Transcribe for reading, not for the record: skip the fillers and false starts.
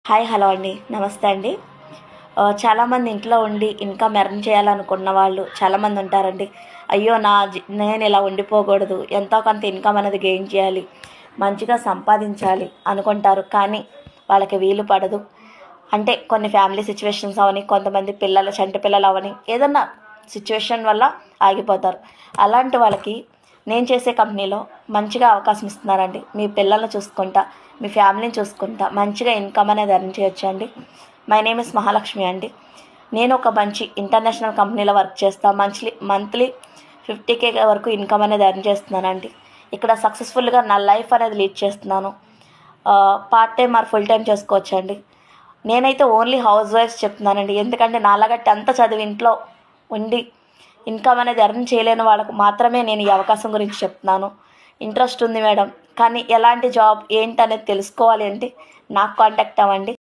Hi hello అండి, నమస్తే అండి. చాలామంది ఇంట్లో ఉండి ఇన్కమ్ ఎర్న్ చేయాలనుకున్న వాళ్ళు చాలామంది ఉంటారండి. అయ్యో నేను ఇలా ఉండిపోకూడదు, ఎంతో కొంత ఇన్కమ్ అనేది గెయిన్ చేయాలి, మంచిగా సంపాదించాలి అనుకుంటారు. కానీ వాళ్ళకి వీలు పడదు. అంటే కొన్ని ఫ్యామిలీ సిచ్యువేషన్స్ అవని, కొంతమంది చంటి పిల్లలు అవని, ఏదన్నా సిచ్యువేషన్ వల్ల ఆగిపోతారు. అలాంటి వాళ్ళకి నేను చేసే కంపెనీలో మంచిగా అవకాశం ఇస్తున్నారండి. మీ పిల్లల్ని చూసుకుంటా, మీ ఫ్యామిలీని చూసుకుంటా మంచిగా ఇన్కమ్ అనేది ఎర్న్ చేయొచ్చండి. మై నేమ్ ఇస్ మహాలక్ష్మి అండి. నేను ఒక మంచి ఇంటర్నేషనల్ కంపెనీలో వర్క్ చేస్తాను. మంత్లీ 50K వరకు ఇన్కమ్ అనేది ఎర్న్ చేస్తున్నానండి. ఇక్కడ సక్సెస్ఫుల్గా నా లైఫ్ అనేది లీడ్ చేస్తున్నాను. Part time or full time చేసుకోవచ్చండి. నేనైతే ఓన్లీ హౌస్ వైఫ్స్ చెప్తున్నానండి. ఎందుకంటే నాలాగా 10th చదివి ఇంట్లో ఉండి ఇన్కమ్ అనేది ఎర్న్ చేయలేని వాళ్ళకు మాత్రమే నేను ఈ అవకాశం గురించి చెప్తున్నాను. ఇంట్రెస్ట్ ఉంది మేడం, కానీ ఎలాంటి జాబ్ ఏంటి అనేది తెలుసుకోవాలి అంటే నాకు కాంటాక్ట్ అవ్వండి.